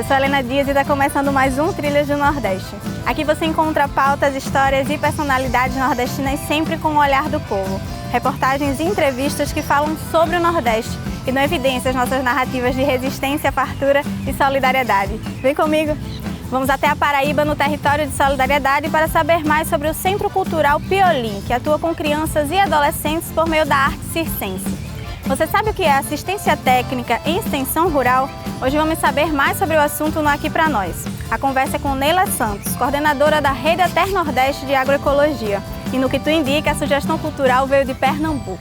Eu sou a Helena Dias e está começando mais um Trilhas do Nordeste. Aqui você encontra pautas, histórias e personalidades nordestinas sempre com o olhar do povo. Reportagens e entrevistas que falam sobre o Nordeste e dão evidência às nossas narrativas de resistência, fartura e solidariedade. Vem comigo! Vamos até a Paraíba, no território de solidariedade, para saber mais sobre o Centro Cultural Piolim, que atua com crianças e adolescentes por meio da arte circense. Você sabe o que é assistência técnica em extensão rural? Hoje vamos saber mais sobre o assunto no Aqui Pra Nós. A conversa é com Neila Santos, coordenadora da Rede Ater Nordeste de Agroecologia. E no que tu indica, a sugestão cultural veio de Pernambuco.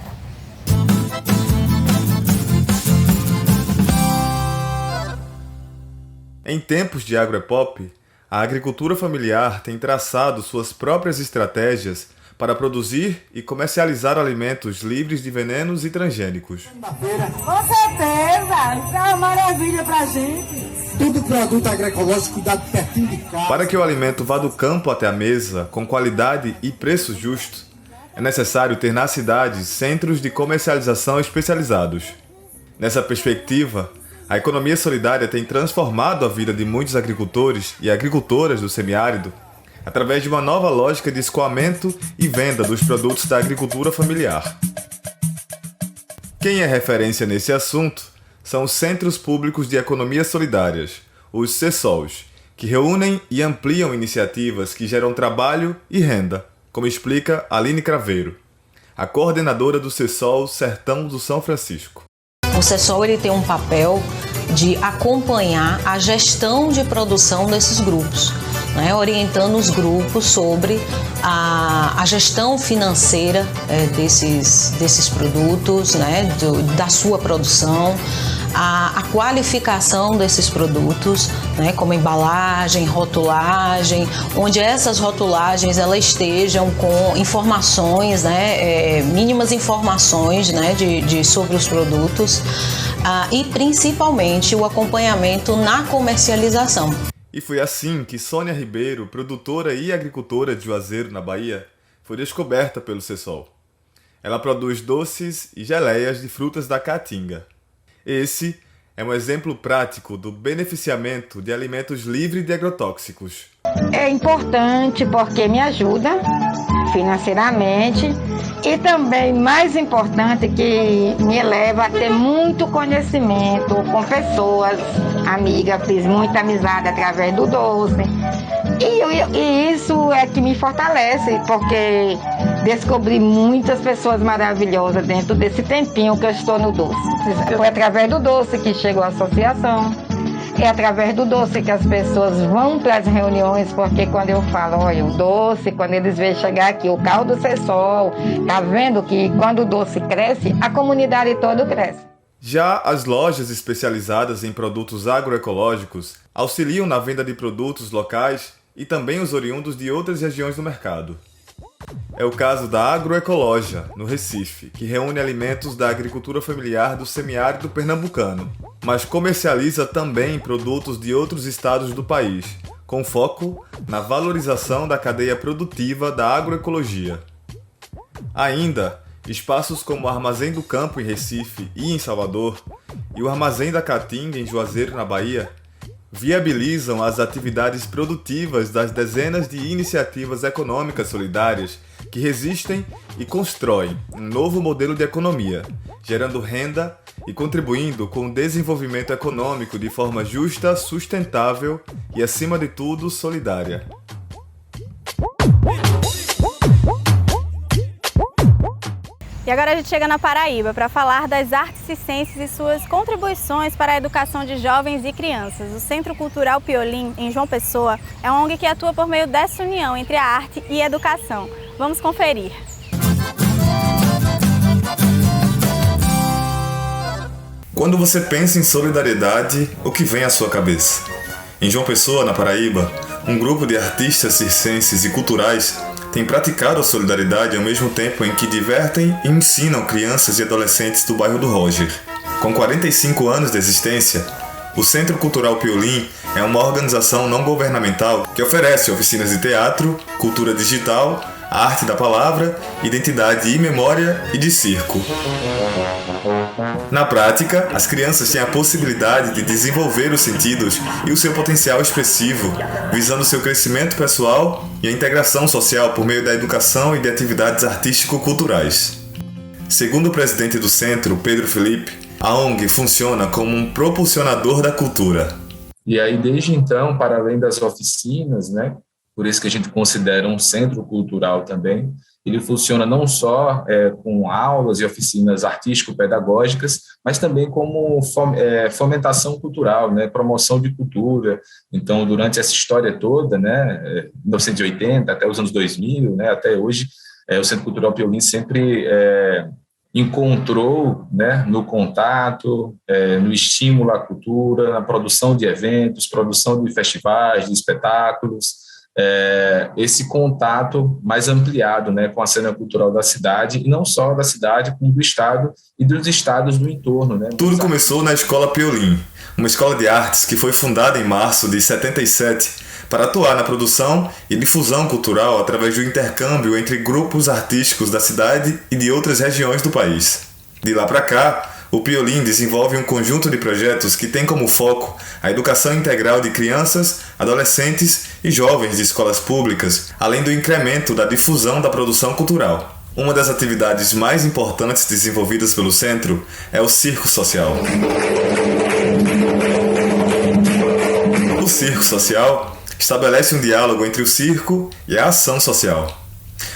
Em tempos de agroepop, a agricultura familiar tem traçado suas próprias estratégias para produzir e comercializar alimentos livres de venenos e transgênicos. Com certeza! Isso é uma maravilha pra gente! Tudo produto agroecológico cuidado pertinho de casa. Para que o alimento vá do campo até a mesa com qualidade e preço justo, é necessário ter nas cidades centros de comercialização especializados. Nessa perspectiva, a economia solidária tem transformado a vida de muitos agricultores e agricultoras do semiárido através de uma nova lógica de escoamento e venda dos produtos da agricultura familiar. Quem é referência nesse assunto são os Centros Públicos de Economia Solidárias, os CESOLs, que reúnem e ampliam iniciativas que geram trabalho e renda, como explica Aline Craveiro, a coordenadora do CESOL Sertão do São Francisco. O CESOL ele tem um papel de acompanhar a gestão de produção desses grupos, né, orientando os grupos sobre a gestão financeira desses produtos, né, da sua produção, a qualificação desses produtos, né, como embalagem, rotulagem, onde essas rotulagens elas estejam com informações, né, mínimas informações, né, sobre os produtos, e principalmente o acompanhamento na comercialização. E foi assim que Sônia Ribeiro, produtora e agricultora de Juazeiro, na Bahia, foi descoberta pelo CESOL. Ela produz doces e geleias de frutas da caatinga. Esse é um exemplo prático do beneficiamento de alimentos livres de agrotóxicos. É importante porque me ajuda financeiramente e também, mais importante, que me eleva a ter muito conhecimento com pessoas, amigas, fiz muita amizade através do doce. E isso é que me fortalece, porque descobri muitas pessoas maravilhosas dentro desse tempinho que eu estou no doce. Foi através do doce que chegou a associação. É através do doce que as pessoas vão para as reuniões, porque quando eu falo, olha, o doce, quando eles veem chegar aqui, o caldo CESOL, tá vendo que quando o doce cresce, a comunidade toda cresce. Já as lojas especializadas em produtos agroecológicos auxiliam na venda de produtos locais e também os oriundos de outras regiões do mercado. É o caso da Agroecologia, no Recife, que reúne alimentos da agricultura familiar do semiárido pernambucano, mas comercializa também produtos de outros estados do país, com foco na valorização da cadeia produtiva da agroecologia. Ainda, espaços como o Armazém do Campo em Recife e em Salvador e o Armazém da Caatinga em Juazeiro, na Bahia, viabilizam as atividades produtivas das dezenas de iniciativas econômicas solidárias que resistem e constroem um novo modelo de economia, gerando renda e contribuindo com o desenvolvimento econômico de forma justa, sustentável e, acima de tudo, solidária. E agora a gente chega na Paraíba para falar das artes circenses e suas contribuições para a educação de jovens e crianças. O Centro Cultural Piolim, em João Pessoa, é uma ONG que atua por meio dessa união entre a arte e a educação. Vamos conferir. Quando você pensa em solidariedade, o que vem à sua cabeça? Em João Pessoa, na Paraíba, um grupo de artistas circenses e culturais tem praticado a solidariedade ao mesmo tempo em que divertem e ensinam crianças e adolescentes do bairro do Roger. Com 45 anos de existência, o Centro Cultural Piolim é uma organização não governamental que oferece oficinas de teatro, cultura digital, arte da palavra, identidade e memória e de circo. Na prática, as crianças têm a possibilidade de desenvolver os sentidos e o seu potencial expressivo, visando seu crescimento pessoal e a integração social por meio da educação e de atividades artístico-culturais. Segundo o presidente do centro, Pedro Felipe, a ONG funciona como um propulsionador da cultura. E aí, desde então, para além das oficinas, né, por isso que a gente considera um centro cultural também, ele funciona não só com aulas e oficinas artístico-pedagógicas, mas também como fomentação cultural, né, promoção de cultura. Então, durante essa história toda, né, 1980 até os anos 2000, né, até hoje, o Centro Cultural Piolim sempre encontrou, né, no contato, no estímulo à cultura, na produção de eventos, produção de festivais, de espetáculos, esse contato mais ampliado, né, com a cena cultural da cidade, e não só da cidade, como do estado e dos estados do entorno. Né? Tudo começou na Escola Piolim, uma escola de artes que foi fundada em março de 77 para atuar na produção e difusão cultural através do intercâmbio entre grupos artísticos da cidade e de outras regiões do país. De lá para cá, o Piolim desenvolve um conjunto de projetos que tem como foco a educação integral de crianças, adolescentes e jovens de escolas públicas, além do incremento da difusão da produção cultural. Uma das atividades mais importantes desenvolvidas pelo centro é o Circo Social. O Circo Social estabelece um diálogo entre o circo e a ação social.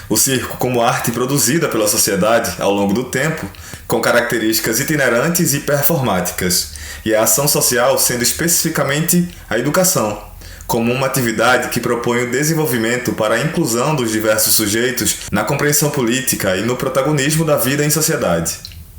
O circo, como arte produzida pela sociedade ao longo do tempo, com características itinerantes e performáticas, e a ação social sendo especificamente a educação, como uma atividade que propõe o desenvolvimento para a inclusão dos diversos sujeitos na compreensão política e no protagonismo da vida em sociedade.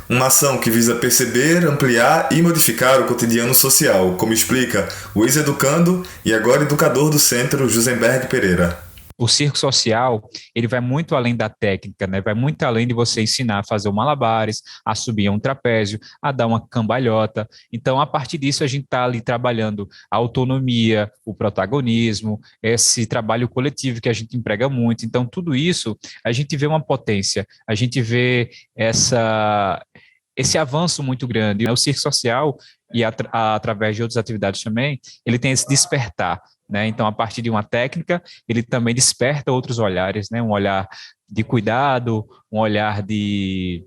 Uma ação que visa perceber, ampliar e modificar o cotidiano social, como explica o ex-educando e agora educador do centro, Josenberg Pereira. O circo social, ele vai muito além da técnica, né? Vai muito além de você ensinar a fazer malabares, a subir um trapézio, a dar uma cambalhota. Então, a partir disso, a gente está ali trabalhando a autonomia, o protagonismo, esse trabalho coletivo que a gente emprega muito. Então, tudo isso, a gente vê uma potência, a gente vê esse avanço muito grande. O circo social, e através de outras atividades também, ele tem esse despertar, né? Então, a partir de uma técnica, ele também desperta outros olhares, né? Um olhar de cuidado, um olhar de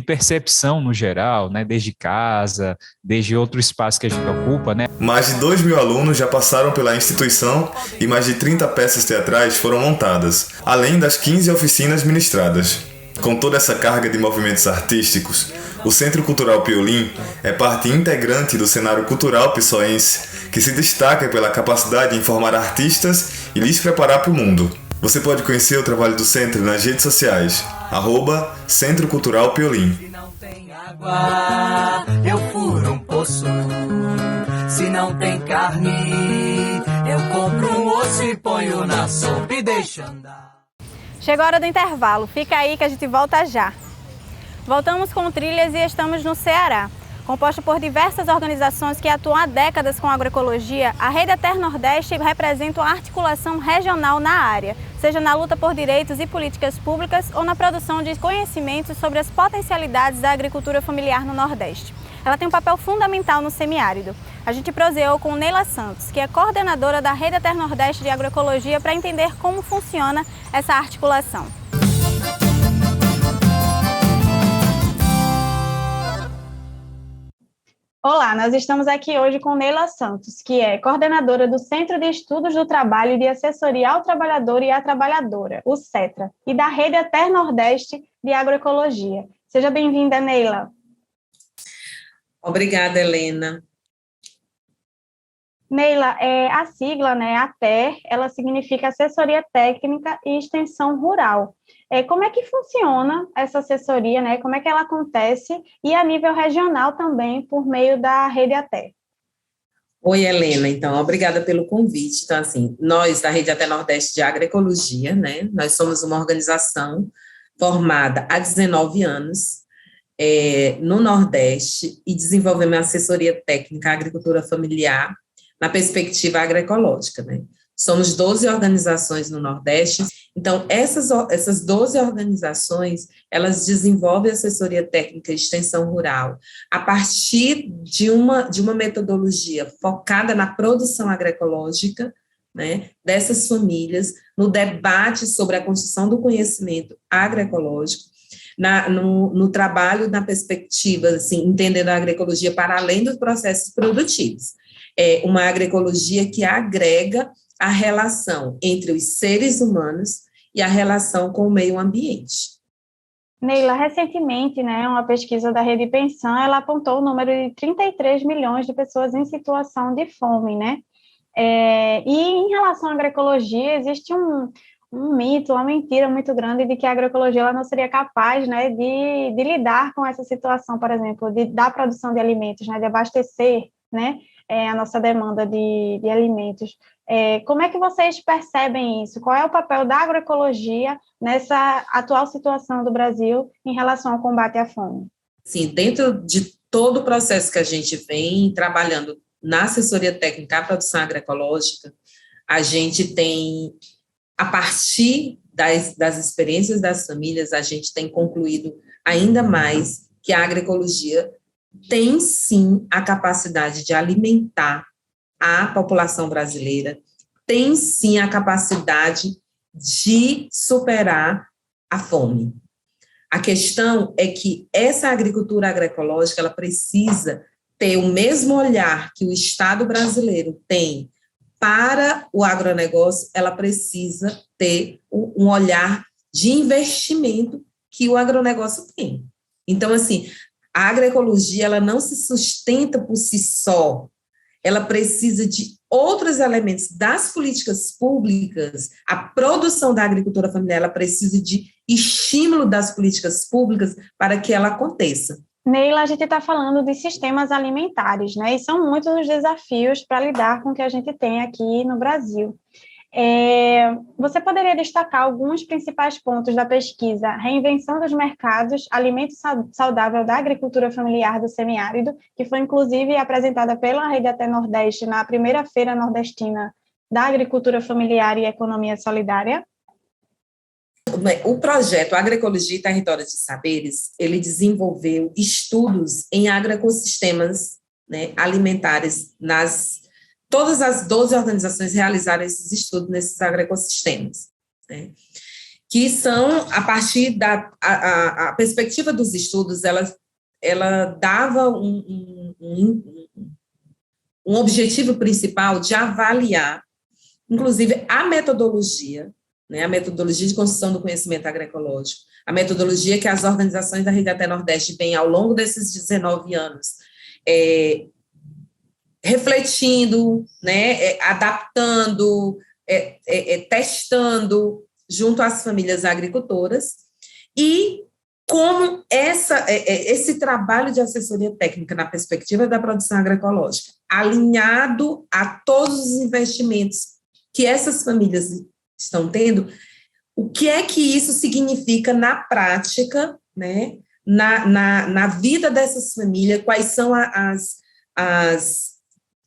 percepção no geral, né? Desde casa, desde outro espaço que a gente ocupa, né? Mais de 2.000 alunos já passaram pela instituição e mais de 30 peças teatrais foram montadas, além das 15 oficinas ministradas. Com toda essa carga de movimentos artísticos, o Centro Cultural Piolim é parte integrante do cenário cultural pissoense, que se destaca pela capacidade em formar artistas e lhes preparar para o mundo. Você pode conhecer o trabalho do centro nas redes sociais, @Centro Cultural Piolim. Se não tem água, eu furo um poço. Se não tem carne, eu compro um osso e ponho na sopa e deixo andar. Chegou a hora do intervalo, fica aí que a gente volta já. Voltamos com Trilhas e estamos no Ceará. Composta por diversas organizações que atuam há décadas com agroecologia, a Rede Ater Nordeste representa uma articulação regional na área, seja na luta por direitos e políticas públicas ou na produção de conhecimentos sobre as potencialidades da agricultura familiar no Nordeste. Ela tem um papel fundamental no semiárido. A gente proseou com Neila Santos, que é coordenadora da Rede Ater Nordeste de Agroecologia, para entender como funciona essa articulação. Olá, nós estamos aqui hoje com Neila Santos, que é coordenadora do Centro de Estudos do Trabalho e de Assessoria ao Trabalhador e à Trabalhadora, o CETRA, e da Rede Ater Nordeste de Agroecologia. Seja bem-vinda, Neila. Obrigada, Helena. Neila, a sigla, né, ATER, ela significa Assessoria Técnica e Extensão Rural. Como é que funciona essa assessoria, né? Como é que ela acontece e a nível regional também, por meio da Rede ATER? Oi, Helena. Então, obrigada pelo convite. Então, assim, nós da Rede Ater Nordeste de Agroecologia, né? Nós somos uma organização formada há 19 anos no Nordeste e desenvolvemos assessoria técnica à agricultura familiar na perspectiva agroecológica, né? Somos 12 organizações no Nordeste. Então, essas 12 organizações, elas desenvolvem assessoria técnica e extensão rural a partir de uma metodologia focada na produção agroecológica, né, dessas famílias, no debate sobre a construção do conhecimento agroecológico, no trabalho, na perspectiva, assim, entendendo a agroecologia para além dos processos produtivos. É uma agroecologia que agrega a relação entre os seres humanos e a relação com o meio ambiente. Neila, recentemente, né, uma pesquisa da Rede Pensão, ela apontou o número de 33 milhões de pessoas em situação de fome, né? E em relação à agroecologia, existe um mito, uma mentira muito grande de que a agroecologia ela não seria capaz, né, de lidar com essa situação, por exemplo, da produção de alimentos, né, de abastecer, né, a nossa demanda de alimentos. Como é que vocês percebem isso? Qual é o papel da agroecologia nessa atual situação do Brasil em relação ao combate à fome? Sim, dentro de todo o processo que a gente vem trabalhando na assessoria técnica à produção agroecológica, a gente tem, a partir das experiências das famílias, a gente tem concluído ainda mais que a agroecologia tem, sim, a capacidade de alimentar a população brasileira, tem, sim, a capacidade de superar a fome. A questão é que essa agricultura agroecológica, ela precisa ter o mesmo olhar que o Estado brasileiro tem para o agronegócio, ela precisa ter um olhar de investimento que o agronegócio tem. Então, assim, a agroecologia, ela não se sustenta por si só, ela precisa de outros elementos das políticas públicas. A produção da agricultura familiar, ela precisa de estímulo das políticas públicas para que ela aconteça. Neila, a gente está falando de sistemas alimentares, né? E são muitos os desafios para lidar com o que a gente tem aqui no Brasil. Você poderia destacar alguns principais pontos da pesquisa Reinvenção dos Mercados, Alimento Saudável da Agricultura Familiar do Semiárido, que foi inclusive apresentada pela Rede Até Nordeste na primeira Feira Nordestina da Agricultura Familiar e Economia Solidária? O projeto Agroecologia e Território de Saberes, ele desenvolveu estudos em agroecossistemas, né, alimentares todas as 12 organizações realizaram esses estudos nesses agroecossistemas, né, que são, a partir a perspectiva dos estudos, ela dava um objetivo principal de avaliar, inclusive, a metodologia, né, a metodologia de construção do conhecimento agroecológico, a metodologia que as organizações da Rede Até Nordeste vêm ao longo desses 19 anos, refletindo, né, adaptando, testando junto às famílias agricultoras, e como esse trabalho de assessoria técnica na perspectiva da produção agroecológica, alinhado a todos os investimentos que essas famílias estão tendo, o que é que isso significa na prática, né, na vida dessas famílias, quais são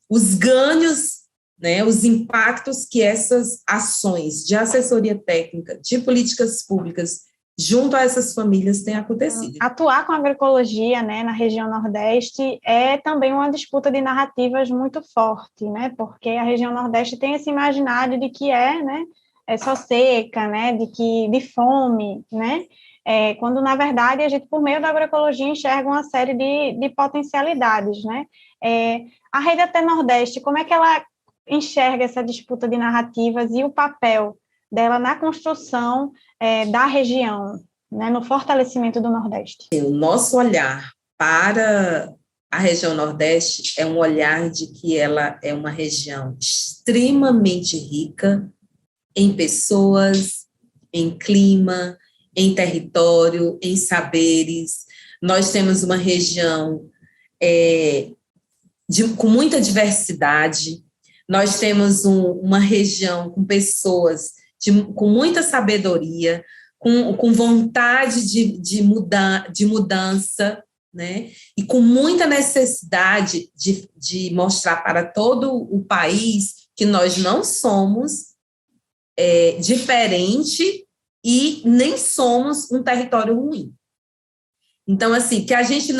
os ganhos, né, os impactos que essas ações de assessoria técnica, de políticas públicas, junto a essas famílias têm acontecido. Atuar com a agroecologia, né, na região Nordeste é também uma disputa de narrativas muito forte, né, porque a região Nordeste tem esse imaginário de que né, é só seca, né, de fome, né, quando, na verdade, a gente, por meio da agroecologia, enxerga uma série de potencialidades, né. A Rede Até Nordeste, como é que ela enxerga essa disputa de narrativas e o papel dela na construção da região, né, no fortalecimento do Nordeste? O nosso olhar para a região Nordeste é um olhar de que ela é uma região extremamente rica em pessoas, em clima, em território, em saberes. Nós temos uma região com muita diversidade, nós temos uma região com pessoas com muita sabedoria, com vontade de mudança, né? E com muita necessidade de mostrar para todo o país que nós não somos diferente e nem somos um território ruim. Então, assim, que a gente,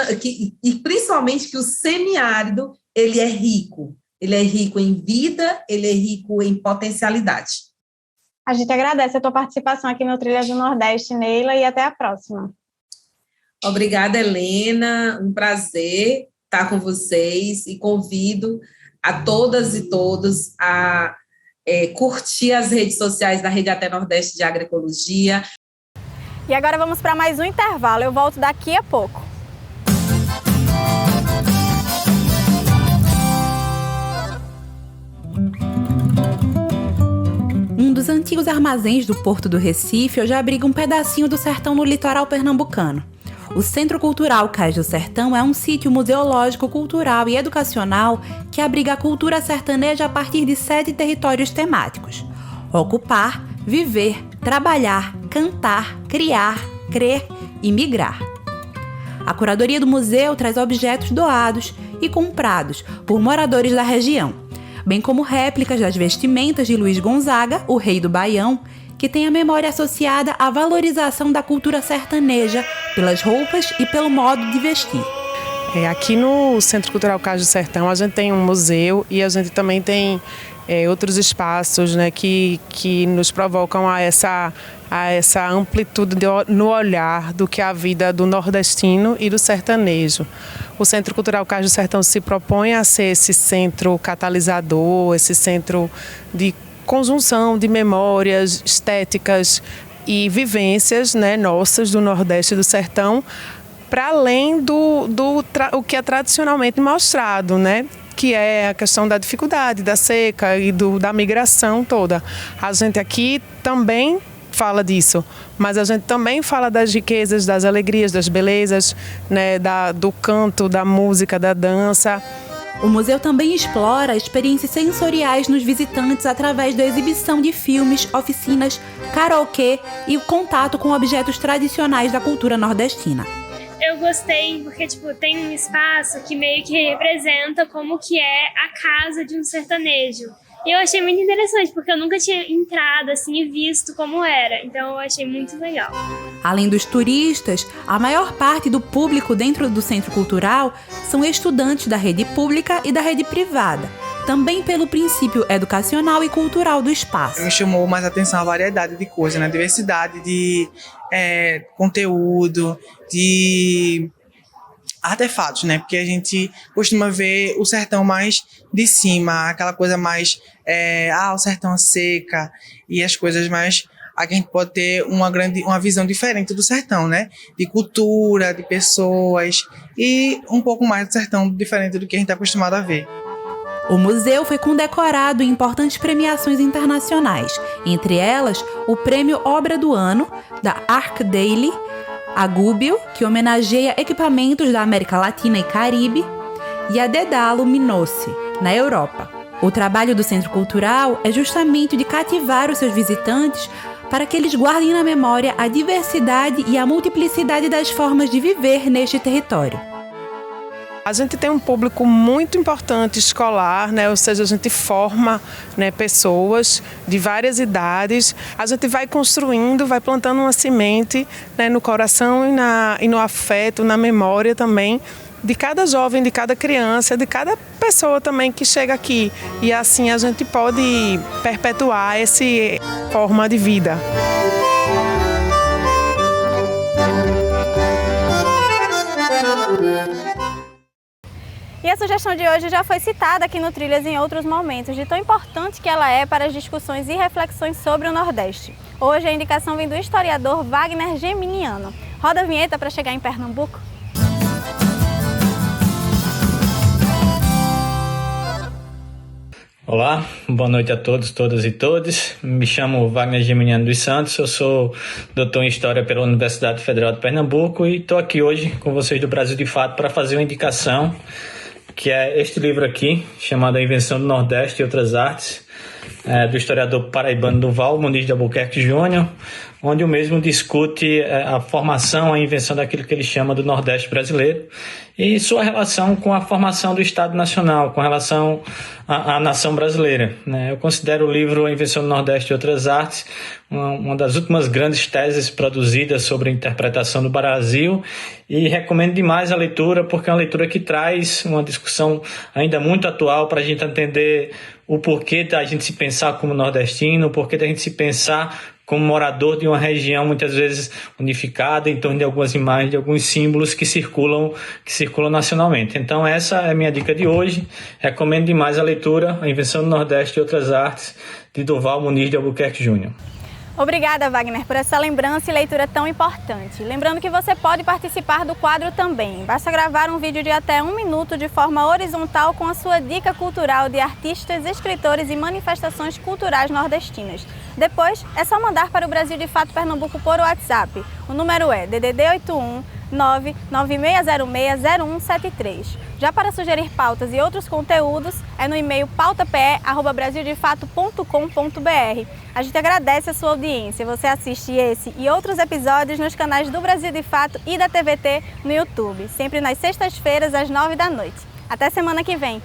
e principalmente que o semiárido, ele é rico em vida, ele é rico em potencialidade. A gente agradece a tua participação aqui no Trilhas do Nordeste, Neila, e até a próxima. Obrigada, Helena, um prazer estar com vocês e convido a todas e todos a curtir as redes sociais da Rede Até Nordeste de Agroecologia. E agora vamos para mais um intervalo, eu volto daqui a pouco. Um dos antigos armazéns do Porto do Recife hoje abriga um pedacinho do sertão no litoral pernambucano. O Centro Cultural Cais do Sertão é um sítio museológico, cultural e educacional que abriga a cultura sertaneja a partir de 7 territórios temáticos: ocupar, viver, trabalhar, cantar, criar, crer e migrar. A curadoria do museu traz objetos doados e comprados por moradores da região, bem como réplicas das vestimentas de Luiz Gonzaga, o rei do Baião, que tem a memória associada à valorização da cultura sertaneja pelas roupas e pelo modo de vestir. Aqui no Centro Cultural Cais do Sertão a gente tem um museu e a gente também tem outros espaços, né, que nos provocam a essa amplitude no olhar do que é a vida do nordestino e do sertanejo. O Centro Cultural Cais do Sertão se propõe a ser esse centro catalisador, esse centro de conjunção de memórias, estéticas e vivências, né, nossas do Nordeste e do Sertão, para além do o que é tradicionalmente mostrado, né? Que é a questão da dificuldade, da seca e da migração toda. A gente aqui também fala disso, mas a gente também fala das riquezas, das alegrias, das belezas, né, do canto, da música, da dança. O museu também explora experiências sensoriais nos visitantes através da exibição de filmes, oficinas, karaokê e o contato com objetos tradicionais da cultura nordestina. Eu gostei porque, tem um espaço que meio que representa como que é a casa de um sertanejo. E eu achei muito interessante, porque eu nunca tinha entrado assim e visto como era. Então eu achei muito legal. Além dos turistas, a maior parte do público dentro do Centro Cultural são estudantes da rede pública e da rede privada, também pelo princípio educacional e cultural do espaço. Me chamou mais atenção a variedade de coisas, né? Diversidade de conteúdo, de artefatos, né? Porque a gente costuma ver o sertão mais de cima, aquela coisa mais o sertão seca e as coisas mais. Aqui a gente pode ter uma visão diferente do sertão, né? De cultura, de pessoas e um pouco mais do sertão diferente do que a gente está acostumado a ver. O museu foi condecorado em importantes premiações internacionais, entre elas o Prêmio Obra do Ano da ArcDaily, a Gubbio, que homenageia equipamentos da América Latina e Caribe, e a Dedalo Minossi, na Europa. O trabalho do Centro Cultural é justamente o de cativar os seus visitantes para que eles guardem na memória a diversidade e a multiplicidade das formas de viver neste território. A gente tem um público muito importante escolar, né? Ou seja, a gente forma, né, pessoas de várias idades. A gente vai construindo, vai plantando uma semente, né, no coração e no afeto, na memória também, de cada jovem, de cada criança, de cada pessoa também que chega aqui. E assim a gente pode perpetuar essa forma de vida. E a sugestão de hoje já foi citada aqui no Trilhas em outros momentos, de tão importante que ela é para as discussões e reflexões sobre o Nordeste. Hoje a indicação vem do historiador Wagner Geminiano. Roda a vinheta para chegar em Pernambuco. Olá, boa noite a todos, todas e todos. Me chamo Wagner Geminiano dos Santos, eu sou doutor em História pela Universidade Federal de Pernambuco e estou aqui hoje com vocês do Brasil de Fato para fazer uma indicação, que é este livro aqui, chamado A Invenção do Nordeste e Outras Artes, do historiador paraibano Duval Muniz de Albuquerque Júnior, onde o mesmo discute a formação, a invenção daquilo que ele chama do Nordeste brasileiro e sua relação com a formação do Estado Nacional, com relação à nação brasileira, né? Eu considero o livro A Invenção do Nordeste e Outras Artes uma das últimas grandes teses produzidas sobre a interpretação do Brasil e recomendo demais a leitura, porque é uma leitura que traz uma discussão ainda muito atual para a gente entender o porquê da gente se pensar como nordestino, o porquê da gente se pensar como morador de uma região muitas vezes unificada em torno de algumas imagens, de alguns símbolos que circulam nacionalmente. Então essa é a minha dica de hoje. Recomendo demais a leitura A Invenção do Nordeste e Outras Artes, de Durval Muniz de Albuquerque Júnior. Obrigada, Wagner, por essa lembrança e leitura tão importante. Lembrando que você pode participar do quadro também. Basta gravar um vídeo de até 1 minuto de forma horizontal com a sua dica cultural de artistas, escritores e manifestações culturais nordestinas. Depois, é só mandar para o Brasil de Fato Pernambuco por WhatsApp. O número é DDD 81 996060173. Já para sugerir pautas e outros conteúdos, é no e-mail pautape@brasildefato.com.br. A gente agradece a sua audiência. Você assiste esse e outros episódios nos canais do Brasil de Fato e da TVT no YouTube, sempre nas sextas-feiras às 9 da noite. Até semana que vem!